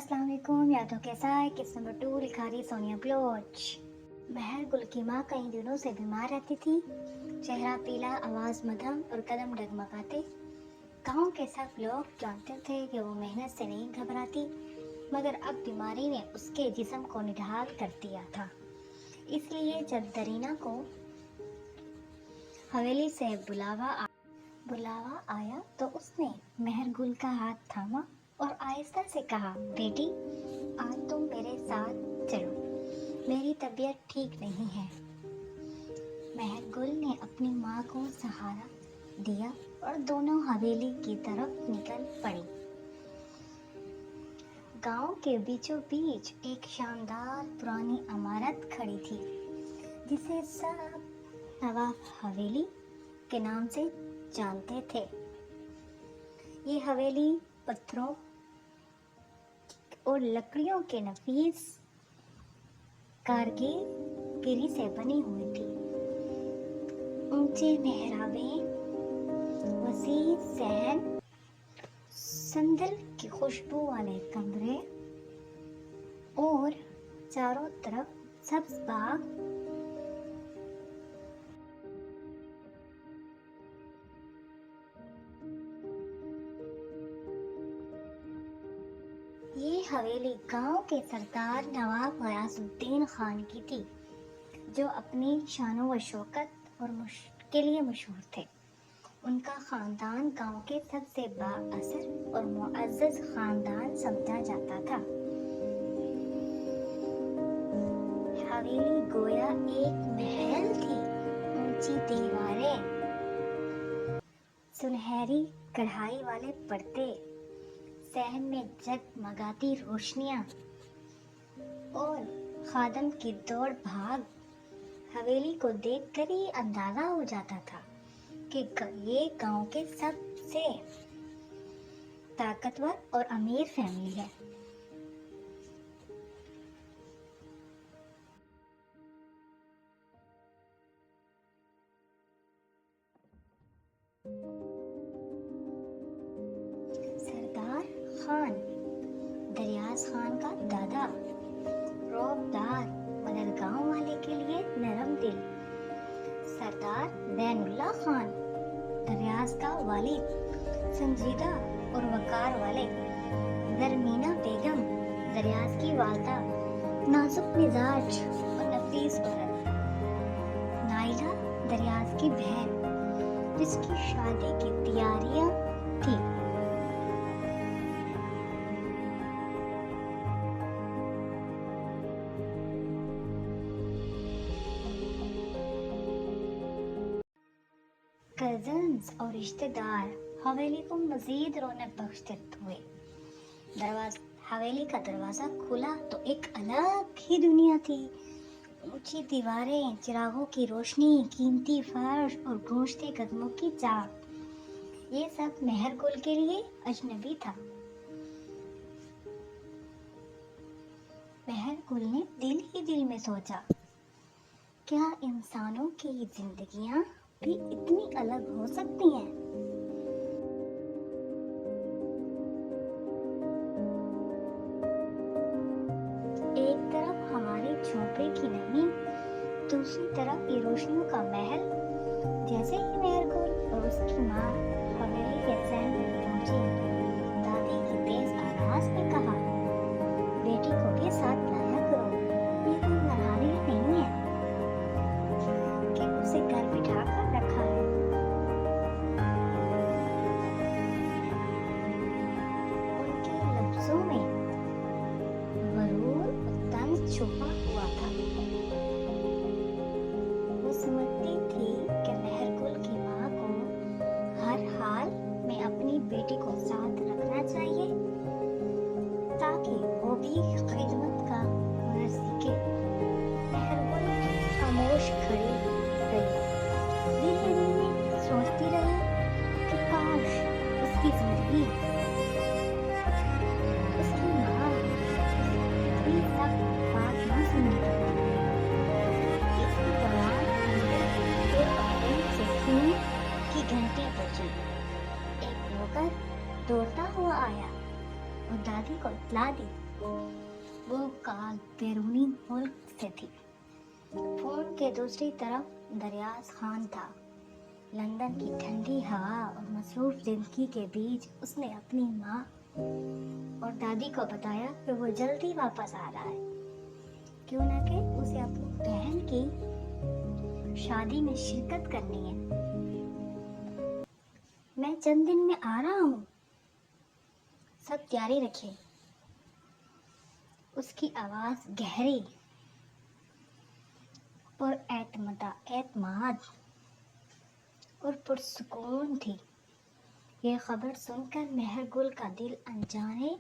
अस्सलाम वालेकुम। यादों के साथ किस नंबर 2 लिखा रही सोनिया बलोच। महर गुल की माँ कई दिनों से बीमार रहती थी। चेहरा पीला, आवाज़ मध्यम और कदम डगमगाते। गांव के सब लोग जानते थे कि वो मेहनत से नहीं घबराती, मगर अब बीमारी ने उसके जिस्म को निढाल कर दिया था। इसलिए जब दरीना को हवेली से बुलावा आया तो उसने महर गुल का हाथ थामा और आहिस्ता से कहा, बेटी आज तुम मेरे साथ चलो, मेरी तबीयत ठीक नहीं है। महर गुल ने अपनी माँ को सहारा दिया और दोनों हवेली की तरफ निकल पड़ी। गांव के बीचों बीच एक शानदार पुरानी इमारत खड़ी थी, जिसे सब नवाब हवेली के नाम से जानते थे। ये हवेली पत्थरों और लकड़ियों के नफीस कारगिरी से बनी हुई थी। ऊंचे मेहराबें, वसीह सहन, संदल की खुशबू वाले कमरे और चारों तरफ सब्ज बाग। ये हवेली गांव के सरदार नवाब गयासुद्दीन खान की थी, जो अपनी शानो व शौकत और के लिए मशहूर थे। उनका खानदान गांव के सबसे बाअसर और मुअज़्ज़ज़ खानदान समझा जाता था। हवेली गोया एक महल थी। ऊंची दीवारें, सुनहरी कढ़ाई वाले पर्दे, सहन में जगमगाती रोशनियां और खादम की दौड़ भाग। हवेली को देखकर ही अंदाजा हो जाता था कि ये गांव के सबसे ताकतवर और अमीर फैमिली है। सरदार खान, दरियाज खान का दादा, रौबदार मगर गांव वाले के लिए नरम दिल। सरदार बैनुल्ला खान, दरियाज का वालिद, संजीदा और वकार वाले। दरमीना बेगम, दरियाज की वालदा, नाजुक मिजाज और नफीस औरत। नाइला, दरियाज की बहन, जिसकी शादी की तैयारियां थी। कजन्स और रिश्तेदार हवेली को मजीद रौनक बख्शते हुए। हवेली का दरवाजा खुला तो एक अलग ही दुनिया थी। ऊंची दीवारें, चिरागों की रोशनी, कीमती फर्श और गूंजते कदमों की चाक, ये सब महर गुल के लिए अजनबी था। महर गुल ने दिल ही दिल में सोचा, क्या इंसानों की जिंदगियां भी इतनी अलग हो सकती हैं? एक तरफ हमारी झोंपड़ी की नमी, दूसरी तरफ ये रोशनियों का महल। जैसे ही महर गुल और उसकी माँ हवेली के सहन में पहुंची, दादी की तेज आवाज में कहा, बेटी को भी साथ लाया करो, ये कोई मरहानी नहीं है कि उसे घर बिठा कर रखा है। उनके लफ्जों में गरूर और तंज छुपा हुआ था। वो समझती थी कि महर गुल की माँ को हर हाल में अपनी बेटी को साथ रखना चाहिए, ताकि वो भी खिदमत का हुनर सीखे। महर गुल खामोश खड़ी रही, दिल ही दिल में सोचती रही कि काश उसकी जिंदगी, उसकी माँ इतनी सख्त बात न सुनती। इसी दौरान के बारे से खून की घंटी बजी। एक नौकर दौड़ता हुआ आया और दादी को इत्तला दी वो कॉल बैरूनी मुल्क से थी। फोन के दूसरी तरफ दरियाज खान था। लंदन की ठंडी हवा और मसरूफ जिंदगी के बीच उसने अपनी माँ और दादी को बताया कि वो जल्दी वापस आ रहा है, क्यों ना कि उसे अपनी बहन की शादी में शिरकत करनी है। मैं चंद दिन में आ रहा हूँ, सब तैयारी रखें। उसकी आवाज गहरी और एतमाद और पुरसुकून थी। ये खबर सुनकर मेहरगुल का दिल अनजाने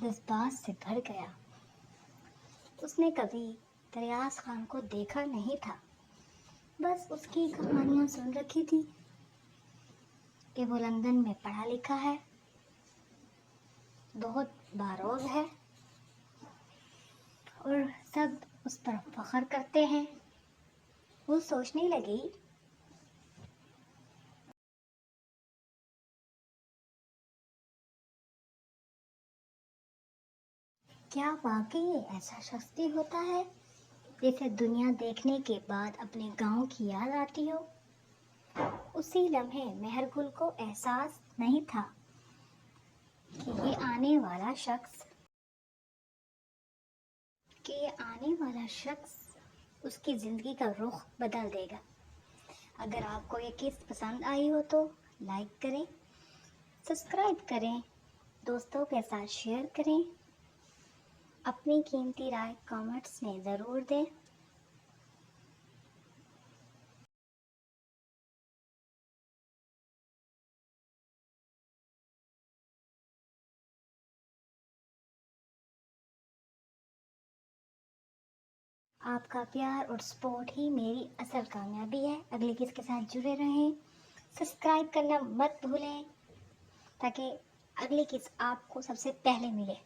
जज्बात से भर गया। उसने कभी दरियाज खान को देखा नहीं था, बस उसकी कहानियां सुन रखी थी कि वो लंदन में पढ़ा लिखा है, बहुत बारोज है और सब उस पर फख्र करते हैं। वो सोचने लगी, क्या वाकई ऐसा शख्स भी होता है जिसे दुनिया देखने के बाद अपने गांव की याद आती हो। उसी लम्हे मेहरगुल को एहसास नहीं था कि ये आने वाला शख्स उसकी ज़िंदगी का रुख बदल देगा। अगर आपको ये किस्त पसंद आई हो तो लाइक करें, सब्सक्राइब करें, दोस्तों के साथ शेयर करें, अपनी कीमती राय कमेंट्स में ज़रूर दें। आपका प्यार और सपोर्ट ही मेरी असल कामयाबी है। अगली किस्त के साथ जुड़े रहें, सब्सक्राइब करना मत भूलें ताकि अगली किस्त आपको सबसे पहले मिले।